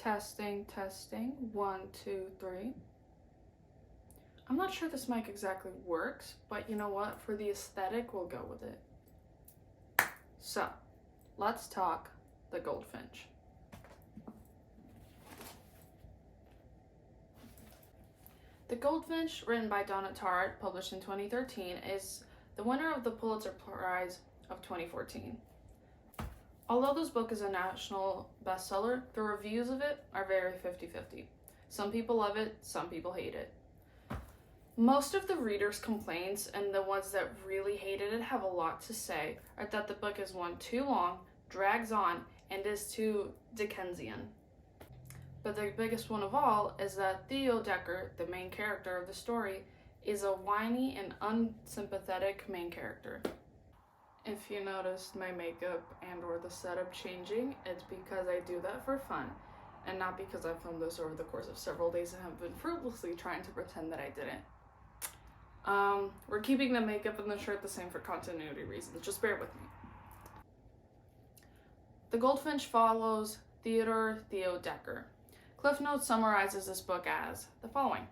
Testing, testing. 1, 2, 3. I'm not sure this mic exactly works, but you know what? For the aesthetic, we'll go with it. So, let's talk the Goldfinch. The Goldfinch, written by Donna Tartt, published in 2013, is the winner of the Pulitzer Prize of 2014. Although this book is a national bestseller, the reviews of it are very 50-50. Some people love it, some people hate it. Most of the readers' complaints, and the ones that really hated it have a lot to say, are that the book is one, too long, drags on, and is too Dickensian. But the biggest one of all is that Theo Decker, the main character of the story, is a whiny and unsympathetic main character. If you noticed my makeup and or the setup changing, it's because I do that for fun, and not because I filmed this over the course of several days and have been fruitlessly trying to pretend that I didn't. We're keeping the makeup and the shirt the same for continuity reasons, just bear with me. The Goldfinch follows Theodore Theo Decker. Cliff Notes summarizes this book as the following.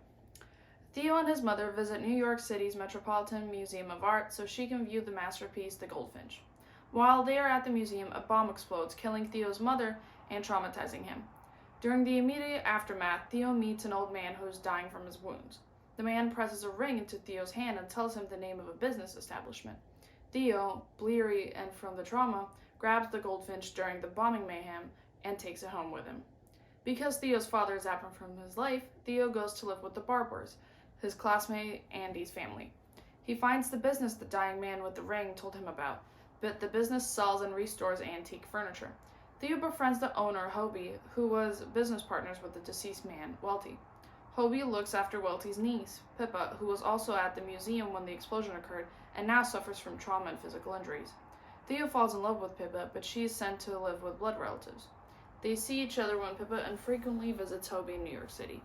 Theo and his mother visit New York City's Metropolitan Museum of Art so she can view the masterpiece, The Goldfinch. While they are at the museum, a bomb explodes, killing Theo's mother and traumatizing him. During the immediate aftermath, Theo meets an old man who is dying from his wounds. The man presses a ring into Theo's hand and tells him the name of a business establishment. Theo, bleary and from the trauma, grabs the Goldfinch during the bombing mayhem and takes it home with him. Because Theo's father is absent from his life, Theo goes to live with the Barbers, his classmate Andy's family. He finds the business the dying man with the ring told him about, but the business sells and restores antique furniture. Theo befriends the owner, Hobie, who was business partners with the deceased man, Welty. Hobie looks after Welty's niece, Pippa, who was also at the museum when the explosion occurred and now suffers from trauma and physical injuries. Theo falls in love with Pippa, but she is sent to live with blood relatives. They see each other when Pippa infrequently visits Hobie in New York City.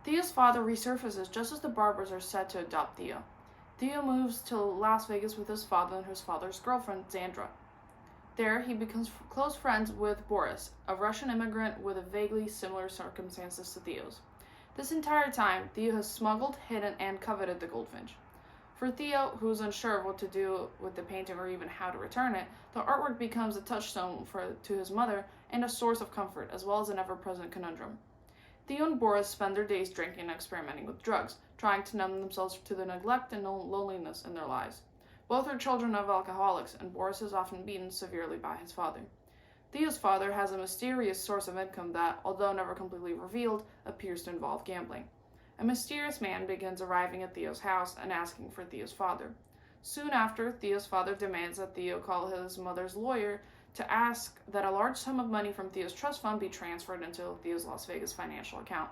Theo's father resurfaces just as the Barbers are set to adopt Theo. Theo moves to Las Vegas with his father and his father's girlfriend, Xandra. There, he becomes close friends with Boris, a Russian immigrant with vaguely similar circumstances to Theo's. This entire time, Theo has smuggled, hidden, and coveted the Goldfinch. For Theo, who is unsure of what to do with the painting or even how to return it, the artwork becomes a touchstone to his mother and a source of comfort, as well as an ever-present conundrum. Theo and Boris spend their days drinking and experimenting with drugs, trying to numb themselves to the neglect and loneliness in their lives. Both are children of alcoholics, and Boris is often beaten severely by his father. Theo's father has a mysterious source of income that, although never completely revealed, appears to involve gambling. A mysterious man begins arriving at Theo's house and asking for Theo's father. Soon after, Theo's father demands that Theo call his mother's lawyer to ask that a large sum of money from Theo's trust fund be transferred into Theo's Las Vegas financial account.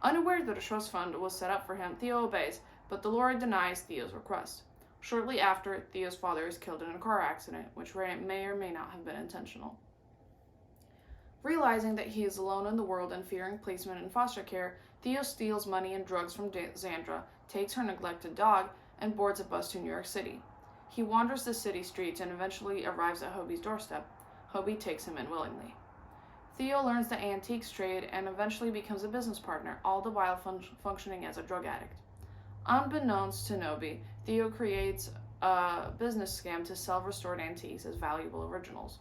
Unaware that a trust fund was set up for him, Theo obeys, but the lawyer denies Theo's request. Shortly after, Theo's father is killed in a car accident, which may or may not have been intentional. Realizing that he is alone in the world and fearing placement in foster care, Theo steals money and drugs from Xandra, takes her neglected dog, and boards a bus to New York City. He wanders the city streets and eventually arrives at Hobie's doorstep. Hobie takes him in willingly. Theo learns the antiques trade and eventually becomes a business partner, all the while functioning as a drug addict. Unbeknownst to Hobie, Theo creates a business scam to sell restored antiques as valuable originals.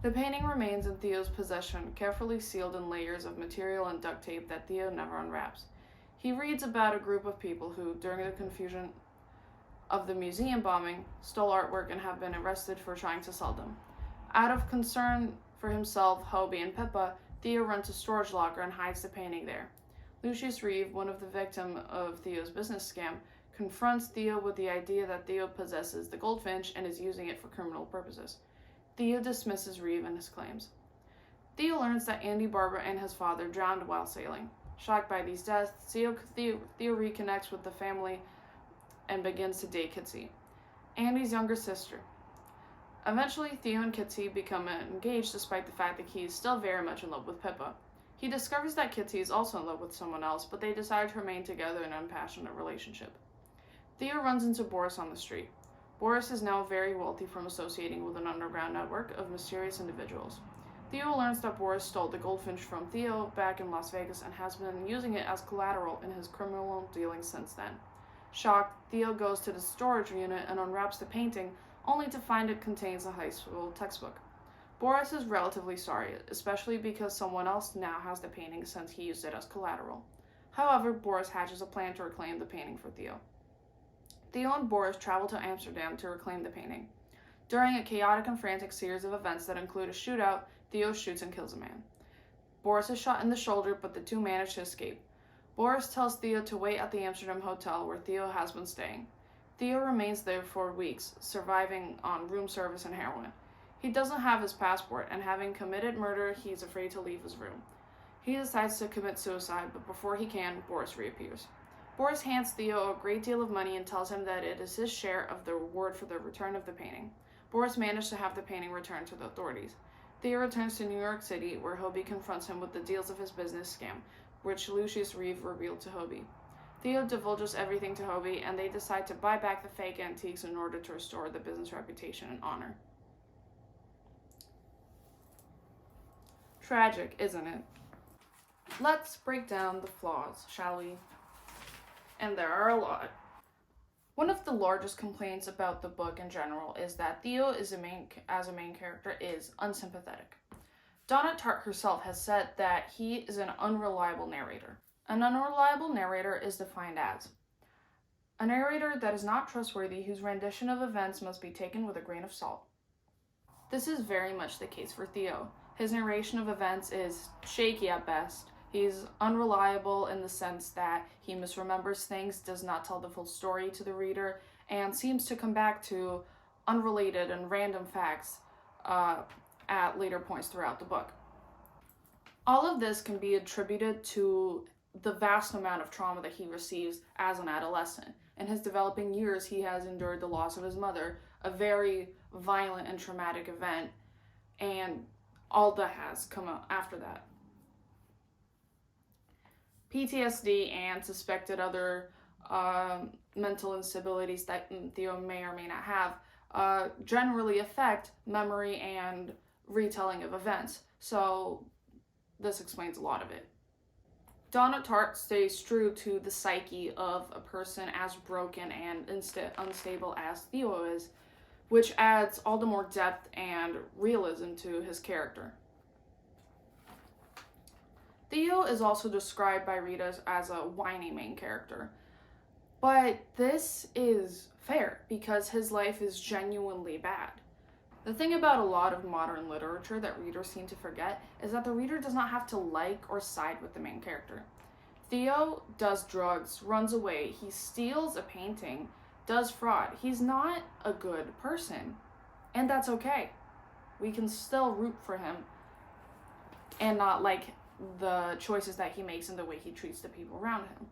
The painting remains in Theo's possession, carefully sealed in layers of material and duct tape that Theo never unwraps. He reads about a group of people who, during the confusion of the museum bombing, stole artwork and have been arrested for trying to sell them. Out of concern for himself, Hobie, and Pippa, Theo runs a storage locker and hides the painting there. Lucius Reeve, one of the victims of Theo's business scam, confronts Theo with the idea that Theo possesses the Goldfinch and is using it for criminal purposes. Theo dismisses Reeve and his claims. Theo learns that Andy Barber and his father drowned while sailing. Shocked by these deaths, Theo reconnects with the family and begins to date Kitsy, Andy's younger sister. Eventually, Theo and Kitsy become engaged despite the fact that he is still very much in love with Pippa. He discovers that Kitsy is also in love with someone else, but they decide to remain together in an impassionate relationship. Theo runs into Boris on the street. Boris is now very wealthy from associating with an underground network of mysterious individuals. Theo learns that Boris stole the Goldfinch from Theo back in Las Vegas and has been using it as collateral in his criminal dealings since then. Shocked, Theo goes to the storage unit and unwraps the painting, only to find it contains a high school textbook. Boris is relatively sorry, especially because someone else now has the painting since he used it as collateral. However, Boris hatches a plan to reclaim the painting for Theo. Theo and Boris travel to Amsterdam to reclaim the painting. During a chaotic and frantic series of events that include a shootout, Theo shoots and kills a man. Boris is shot in the shoulder, but the two manage to escape. Boris tells Theo to wait at the Amsterdam hotel where Theo has been staying. Theo remains there for weeks, surviving on room service and heroin. He doesn't have his passport, and having committed murder, he's afraid to leave his room. He decides to commit suicide, but before he can, Boris reappears. Boris hands Theo a great deal of money and tells him that it is his share of the reward for the return of the painting. Boris manages to have the painting returned to the authorities. Theo returns to New York City, where Hobie confronts him with the deals of his business scam, which Lucius Reeve revealed to Hobie. Theo divulges everything to Hobie, and they decide to buy back the fake antiques in order to restore the business reputation and honor. Tragic, isn't it? Let's break down the flaws, shall we? And there are a lot. One of the largest complaints about the book in general is that Theo as a main character is unsympathetic. Donna Tartt herself has said that he is an unreliable narrator. An unreliable narrator is defined as a narrator that is not trustworthy, whose rendition of events must be taken with a grain of salt. This is very much the case for Theo. His narration of events is shaky at best. He's unreliable in the sense that he misremembers things, does not tell the full story to the reader, and seems to come back to unrelated and random facts at later points throughout the book. All of this can be attributed to the vast amount of trauma that he receives as an adolescent. In his developing years, he has endured the loss of his mother, a very violent and traumatic event, and all that has come out after that. PTSD and suspected other mental instabilities that Theo may or may not have generally affect memory and retelling of events. So this explains a lot of it. Donna Tartt stays true to the psyche of a person as broken and unstable as Theo is, which adds all the more depth and realism to his character. Theo is also described by readers as a whiny main character, but this is fair because his life is genuinely bad. The thing about a lot of modern literature that readers seem to forget is that the reader does not have to like or side with the main character. Theo does drugs, runs away, he steals a painting, does fraud. He's not a good person, and that's okay. We can still root for him and not like the choices that he makes and the way he treats the people around him.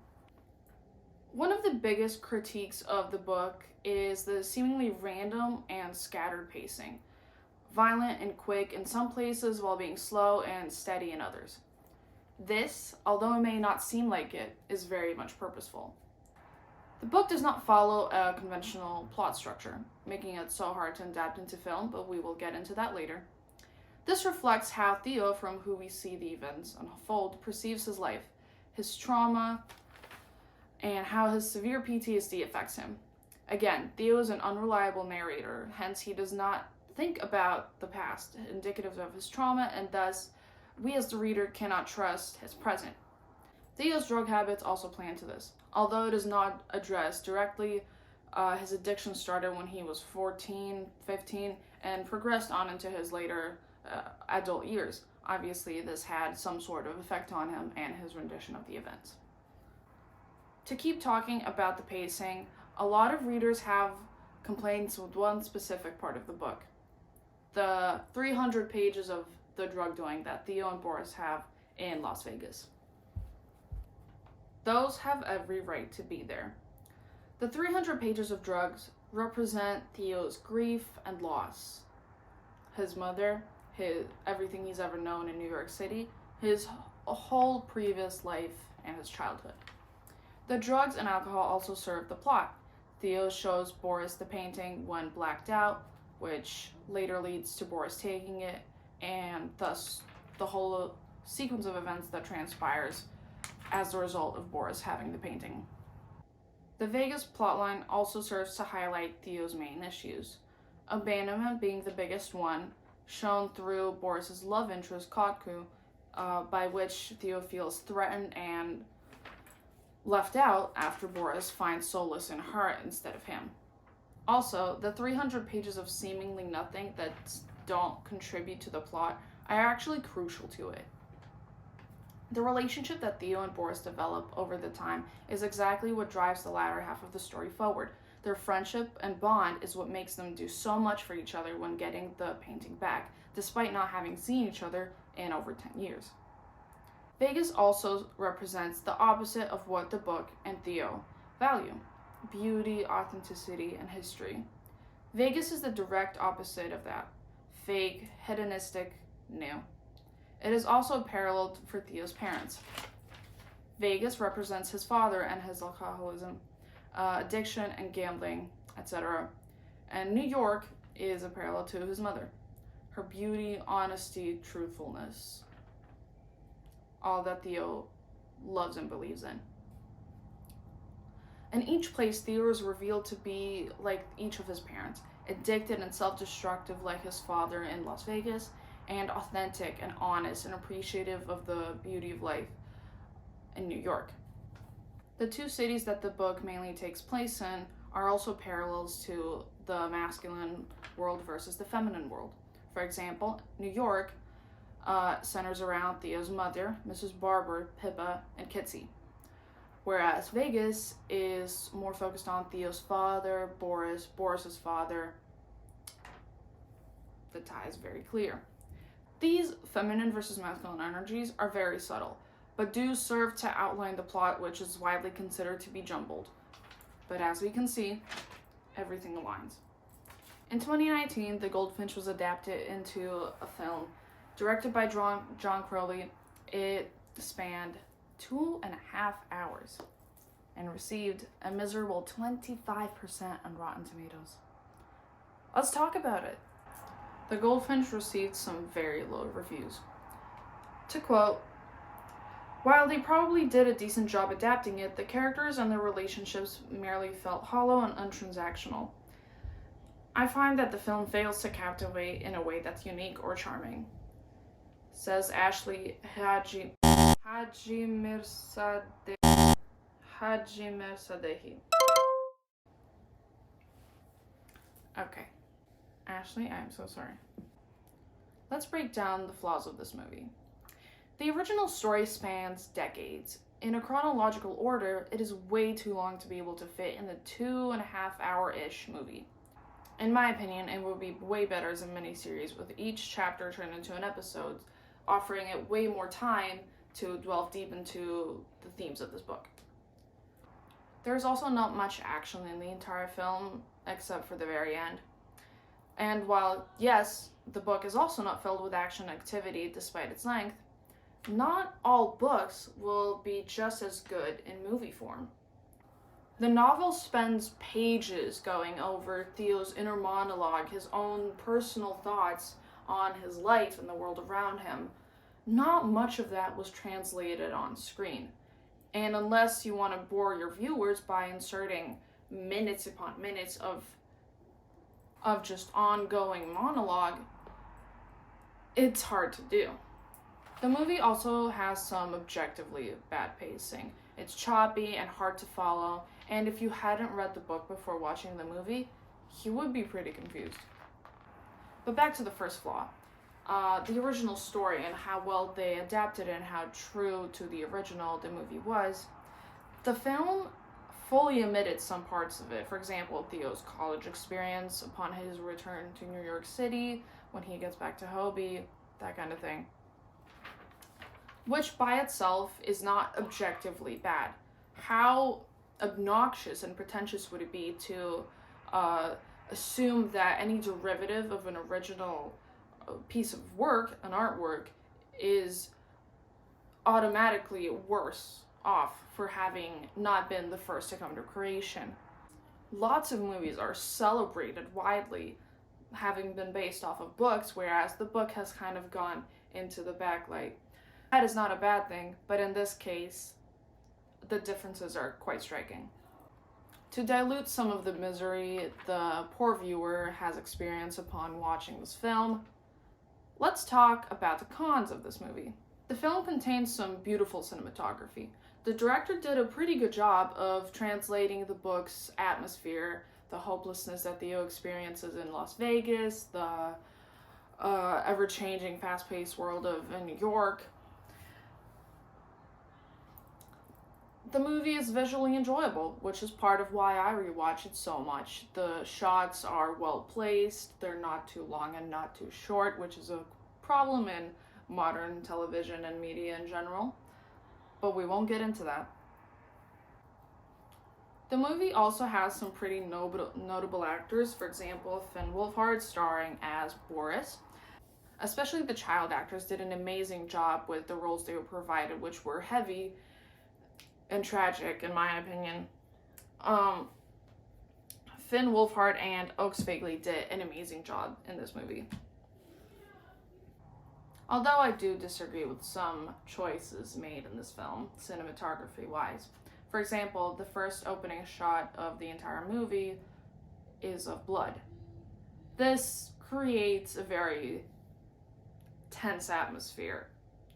One of the biggest critiques of the book is the seemingly random and scattered pacing, violent and quick in some places while being slow and steady in others. This, although it may not seem like it, is very much purposeful. The book does not follow a conventional plot structure, making it so hard to adapt into film, but we will get into that later. This reflects how Theo, from who we see the events unfold, perceives his life, his trauma, and how his severe PTSD affects him. Again, Theo is an unreliable narrator, hence he does not think about the past, indicative of his trauma, and thus we as the reader cannot trust his present. Theo's drug habits also play into this. Although it is not addressed directly, his addiction started when he was 14, 15, and progressed on into his later adult years. Obviously, this had some sort of effect on him and his rendition of the events. To keep talking about the pacing, a lot of readers have complaints with one specific part of the book. The 300 pages of the drug dealing that Theo and Boris have in Las Vegas. Those have every right to be there. The 300 pages of drugs represent Theo's grief and loss. His mother, everything he's ever known in New York City, his whole previous life, and his childhood. The drugs and alcohol also serve the plot. Theo shows Boris the painting when blacked out, which later leads to Boris taking it, and thus the whole sequence of events that transpires as a result of Boris having the painting. The Vegas plotline also serves to highlight Theo's main issues, abandonment being the biggest one, shown through Boris's love interest, Kotku, by which Theo feels threatened and left out after Boris finds solace in her instead of him. Also, the 300 pages of seemingly nothing that don't contribute to the plot are actually crucial to it. The relationship that Theo and Boris develop over the time is exactly what drives the latter half of the story forward. Their friendship and bond is what makes them do so much for each other when getting the painting back, despite not having seen each other in over 10 years. Vegas also represents the opposite of what the book and Theo value: beauty, authenticity, and history. Vegas is the direct opposite of that: fake, hedonistic, new. It is also paralleled for Theo's parents. Vegas represents his father and his alcoholism, addiction and gambling, etc. And New York is a parallel to his mother: her beauty, honesty, truthfulness. All that Theo loves and believes in. In each place, Theo is revealed to be like each of his parents: addicted and self-destructive like his father in Las Vegas, and authentic and honest and appreciative of the beauty of life in New York. The two cities that the book mainly takes place in are also parallels to the masculine world versus the feminine world. For example, New York centers around Theo's mother, Mrs. Barber, Pippa, and Kitsy, whereas Vegas is more focused on Theo's father, Boris's father. The tie is very clear. These feminine versus masculine energies are very subtle, but do serve to outline the plot, which is widely considered to be jumbled. But as we can see, everything aligns. In 2019, The Goldfinch was adapted into a film directed by John Crowley. It spanned 2.5 hours and received a miserable 25% on Rotten Tomatoes. Let's talk about it. The Goldfinch received some very low reviews. To quote, "While they probably did a decent job adapting it, the characters and their relationships merely felt hollow and untransactional. I find that the film fails to captivate in a way that's unique or charming," says Ashley Hajimirsadehi. Okay. Ashley, I'm so sorry. Let's break down the flaws of this movie. The original story spans decades. In a chronological order, it is way too long to be able to fit in the 2.5 hour-ish movie. In my opinion, it would be way better as a miniseries, with each chapter turned into an episode, offering it way more time to delve deep into the themes of this book. There is also not much action in the entire film, except for the very end. And while, yes, the book is also not filled with action activity despite its length, not all books will be just as good in movie form. The novel spends pages going over Theo's inner monologue, his own personal thoughts on his life and the world around him. Not much of that was translated on screen. And unless you want to bore your viewers by inserting minutes upon minutes of just ongoing monologue, it's hard to do. The movie also has some objectively bad pacing. It's choppy and hard to follow, and if you hadn't read the book before watching the movie, you would be pretty confused. But back to the first flaw. The original story and how well they adapted it and how true to the original the movie was. The film fully omitted some parts of it. For example, Theo's college experience upon his return to New York City, when he gets back to Hobie, that kind of thing. Which by itself is not objectively bad. How obnoxious and pretentious would it be to assume that any derivative of an original piece of work, an artwork, is automatically worse off for having not been the first to come to creation. Lots of movies are celebrated widely having been based off of books, whereas the book has kind of gone into the backlight. That is not a bad thing, but in this case, the differences are quite striking. To dilute some of the misery the poor viewer has experienced upon watching this film, let's talk about the cons of this movie. The film contains some beautiful cinematography. The director did a pretty good job of translating the book's atmosphere, the hopelessness that Theo experiences in Las Vegas, the ever-changing, fast-paced world of New York. The movie is visually enjoyable, which is part of why I rewatch it so much. The shots are well placed, they're not too long and not too short, which is a problem in modern television and media in general, but we won't get into that. The movie also has some pretty notable actors, for example, Finn Wolfhard starring as Boris. Especially the child actors did an amazing job with the roles they were provided, which were heavy and tragic, in my opinion. Finn Wolfhard and Oaks Fagley did an amazing job in this movie. Although I do disagree with some choices made in this film, cinematography-wise. For example, the first opening shot of the entire movie is of blood. This creates a very tense atmosphere,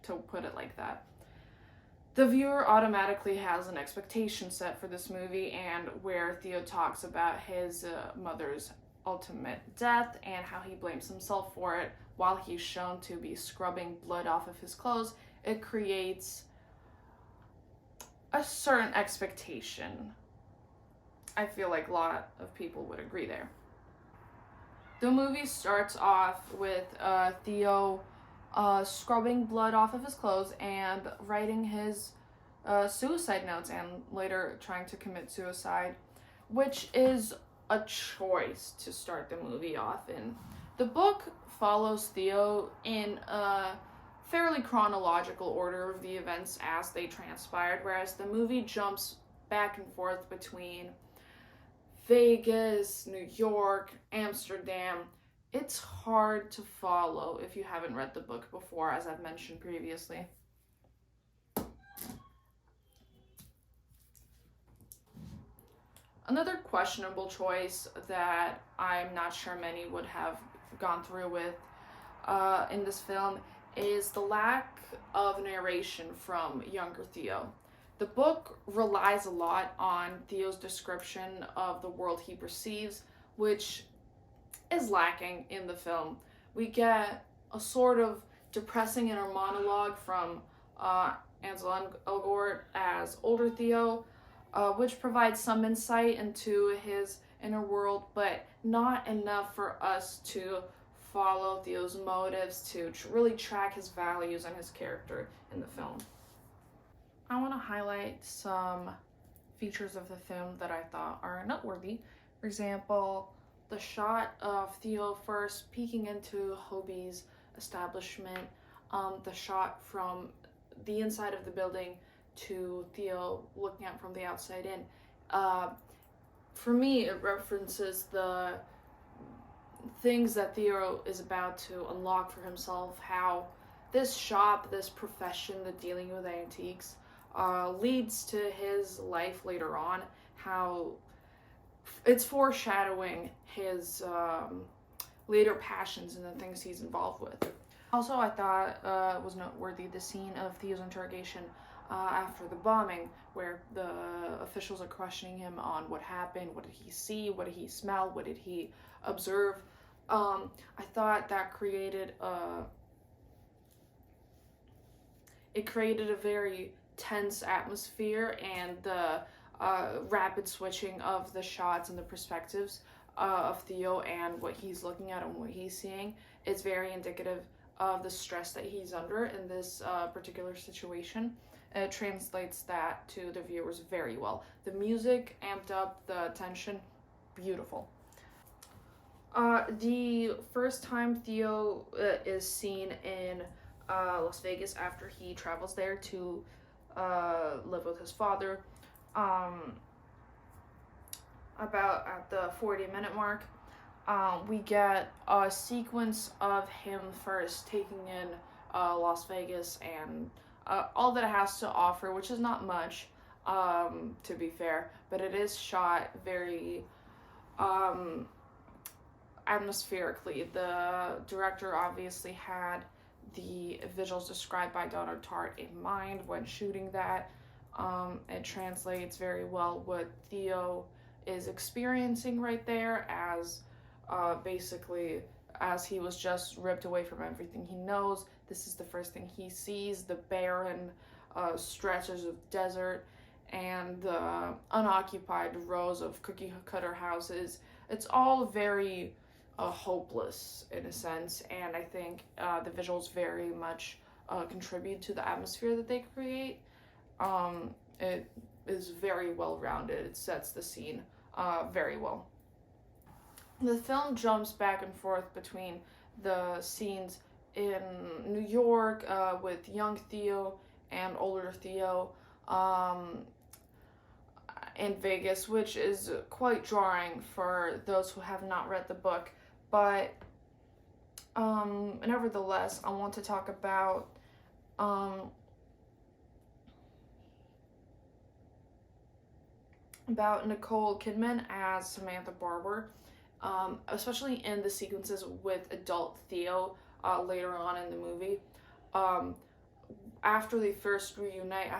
to put it like that. The viewer automatically has an expectation set for this movie, and where Theo talks about his mother's ultimate death and how he blames himself for it while he's shown to be scrubbing blood off of his clothes, it creates a certain expectation. I feel like a lot of people would agree there. The movie starts off with Theo scrubbing blood off of his clothes and writing his suicide notes, and later trying to commit suicide, which is a choice to start the movie off in. The book follows Theo in a fairly chronological order of the events as they transpired, whereas the movie jumps back and forth between Vegas, New York, Amsterdam. It's hard to follow if you haven't read the book before, as I've mentioned previously. Another questionable choice that I'm not sure many would have gone through with in this film is the lack of narration from younger Theo. The book relies a lot on Theo's description of the world he perceives, which is lacking in the film. We get a sort of depressing inner monologue from Ansel Elgort as older Theo, which provides some insight into his inner world, but not enough for us to follow Theo's motives, to really track his values and his character in the film. I want to highlight some features of the film that I thought are noteworthy. For example, the shot of Theo first peeking into Hobie's establishment, the shot from the inside of the building to Theo looking out from the outside in. For me, it references the things that Theo is about to unlock for himself, how this shop, this profession, the dealing with antiques, leads to his life later on, how it's foreshadowing his later passions and the things he's involved with. Also, I thought was noteworthy the scene of Theo's interrogation after the bombing, where the officials are questioning him on what happened, what did he see, what did he smell, what did he observe. I thought that created a very tense atmosphere, and the rapid switching of the shots and the perspectives of Theo and what he's looking at and what he's seeing is very indicative of the stress that he's under in this particular situation. It translates that to the viewers very well. The music amped up the tension, beautiful. The first time Theo is seen in Las Vegas after he travels there to live with his father, about at the 40-minute mark, We get a sequence of him first taking in Las Vegas and all that it has to offer, which is not much, to be fair, but it is shot very um, atmospherically. The director obviously had the visuals described by Donna Tartt in mind when shooting that. It translates very well what Theo is experiencing right there, as basically as he was just ripped away from everything he knows. This is the first thing he sees, the barren stretches of desert and the unoccupied rows of cookie cutter houses. It's all very hopeless in a sense, and I think the visuals very much contribute to the atmosphere that they create. It is very well rounded. It sets the scene very well. The film jumps back and forth between the scenes in New York with young Theo and older Theo, um, in Vegas, which is quite jarring for those who have not read the book. But nevertheless, I want to talk um, about Nicole Kidman as Samantha Barber, especially in the sequences with adult Theo later on in the movie. Um, After they first reunite,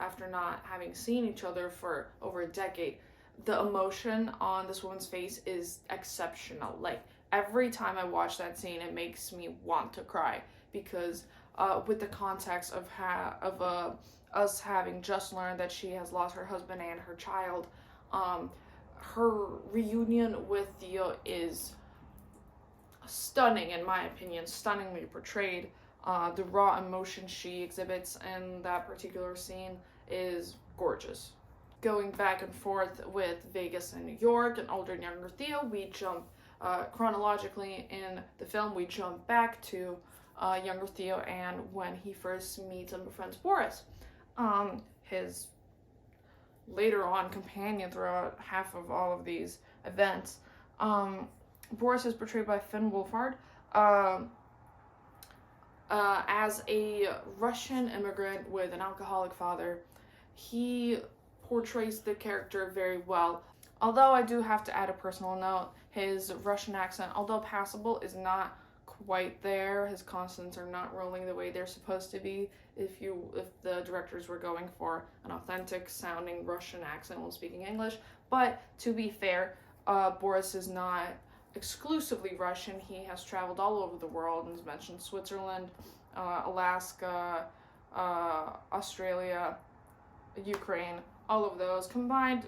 after not having seen each other for over a decade, the emotion on this woman's face is exceptional. Like, every time I watch that scene, it makes me want to cry, because with the context of us having just learned that she has lost her husband and her child, her reunion with Theo is stunning, in my opinion, stunningly portrayed. The raw emotion she exhibits in that particular scene is gorgeous. Going back and forth with Vegas and New York and older and younger Theo, we jump chronologically in the film, we jump back to younger Theo and when he first meets and befriends Boris, his later on companion throughout half of all of these events. Boris is portrayed by Finn Wolfhard. As a Russian immigrant with an alcoholic father, he portrays the character very well. Although I do have to add a personal note, his Russian accent, although passable, is not quite there. His consonants are not rolling the way they're supposed to be. If the directors were going for an authentic sounding Russian accent while speaking English. But to be fair, Boris is not exclusively Russian. He has traveled all over the world and has mentioned Switzerland, Alaska, Australia, Ukraine. All of those combined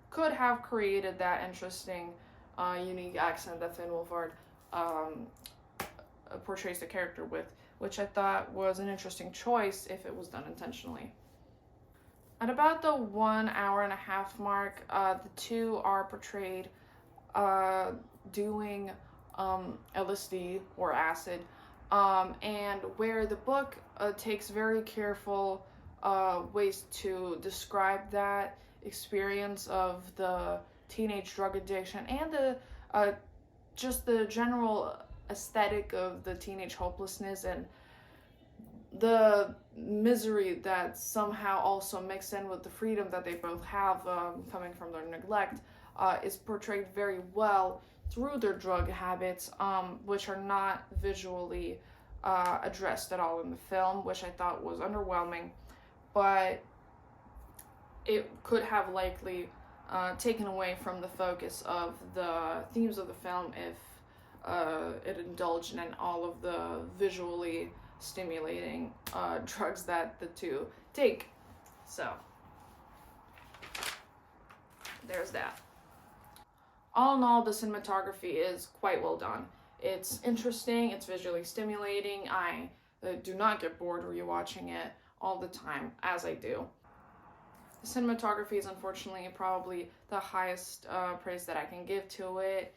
could have created that interesting, unique accent that Finn Wolfhard portrays the character with, which I thought was an interesting choice if it was done intentionally. At about the 1 hour and a half mark, the two are portrayed doing LSD or acid, and where the book takes very careful ways to describe that experience of the teenage drug addiction and the just the general aesthetic of the teenage hopelessness and the misery that somehow also mixed in with the freedom that they both have coming from their neglect is portrayed very well through their drug habits, which are not visually addressed at all in the film, which I thought was underwhelming, but it could have likely taken away from the focus of the themes of the film if it indulged in all of the visually stimulating drugs that the two take. So, there's that. All in all, the cinematography is quite well done. It's interesting, it's visually stimulating. I do not get bored rewatching it all the time, as I do. The cinematography is unfortunately probably the highest praise that I can give to it.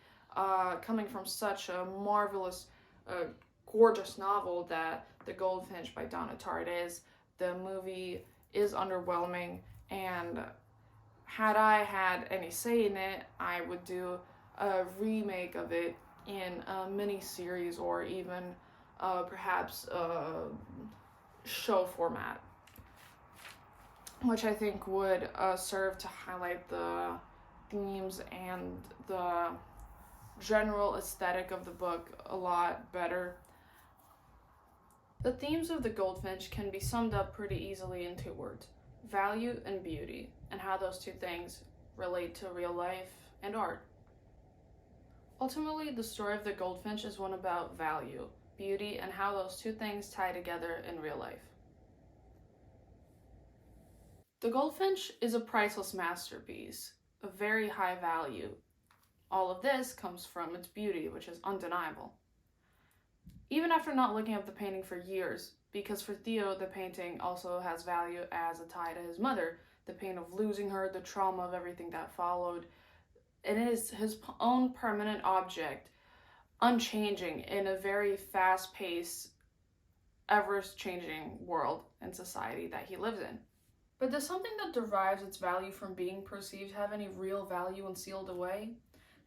Coming from such a marvelous, gorgeous novel that The Goldfinch by Donna Tartt is, the movie is underwhelming, and had I had any say in it, I would do a remake of it in a mini-series or even perhaps a show format, which I think would serve to highlight the themes and the general aesthetic of the book a lot better. The themes of the Goldfinch can be summed up pretty easily in 2 words: value and beauty, and how those 2 things relate to real life and art. Ultimately, the story of the Goldfinch is one about value, beauty, and how those 2 things tie together in real life. The Goldfinch is a priceless masterpiece, of very high value. All of this comes from its beauty, which is undeniable. Even after not looking at the painting for years, because for Theo, the painting also has value as a tie to his mother, the pain of losing her, the trauma of everything that followed. It is his own permanent object, unchanging in a very fast-paced, ever-changing world and society that he lives in. But does something that derives its value from being perceived have any real value when sealed away?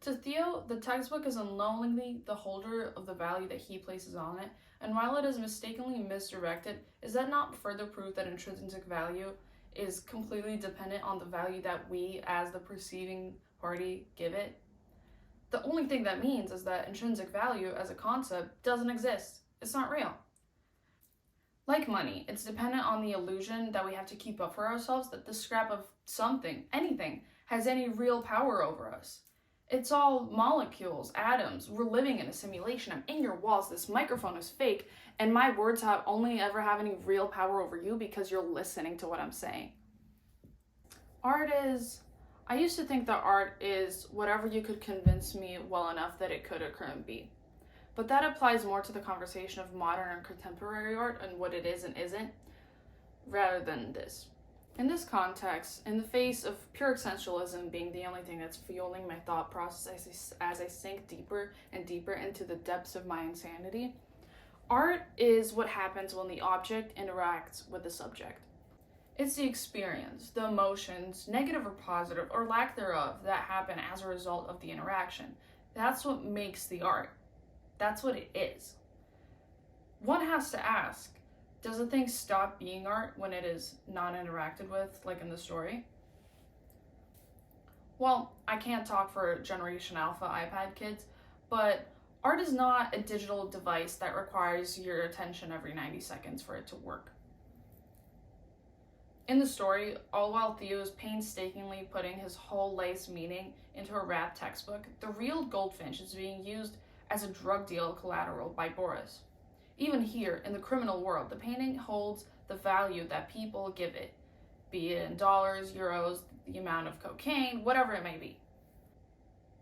To Theo, the textbook is unknowingly the holder of the value that he places on it, and while it is mistakenly misdirected, is that not further proof that intrinsic value is completely dependent on the value that we, as the perceiving party, give it? The only thing that means is that intrinsic value as a concept doesn't exist. It's not real. Like money, it's dependent on the illusion that we have to keep up for ourselves that this scrap of something, anything, has any real power over us. It's all molecules, atoms. We're living in a simulation. I'm in your walls. This microphone is fake, and my words only ever have any real power over you because you're listening to what I'm saying. I used to think that art is whatever you could convince me well enough that it could or couldn't be. But that applies more to the conversation of modern and contemporary art and what it is and isn't, rather than this. In this context, in the face of pure essentialism being the only thing that's fueling my thought process as I sink deeper and deeper into the depths of my insanity, art is what happens when the object interacts with the subject. It's the experience, the emotions, negative or positive, or lack thereof, that happen as a result of the interaction. That's what makes the art. That's what it is. One has to ask, does a thing stop being art when it is not interacted with, like in the story? Well, I can't talk for Generation Alpha iPad kids, but art is not a digital device that requires your attention every 90 seconds for it to work. In the story, all while Theo is painstakingly putting his whole life's meaning into a rap textbook, the real Goldfinch is being used as a drug deal collateral by Boris. Even here, in the criminal world, the painting holds the value that people give it, be it in dollars, euros, the amount of cocaine, whatever it may be.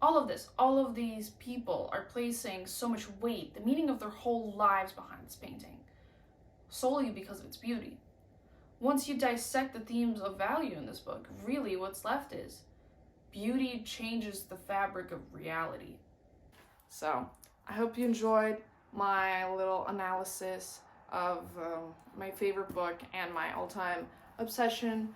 All of these people are placing so much weight, the meaning of their whole lives behind this painting, solely because of its beauty. Once you dissect the themes of value in this book, really what's left is beauty changes the fabric of reality. So, I hope you enjoyed my little analysis of my favorite book and my all-time obsession,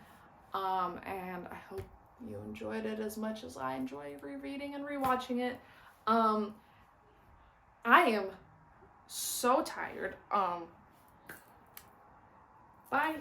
and I hope you enjoyed it as much as I enjoy rereading and rewatching it. I am so tired. Bye.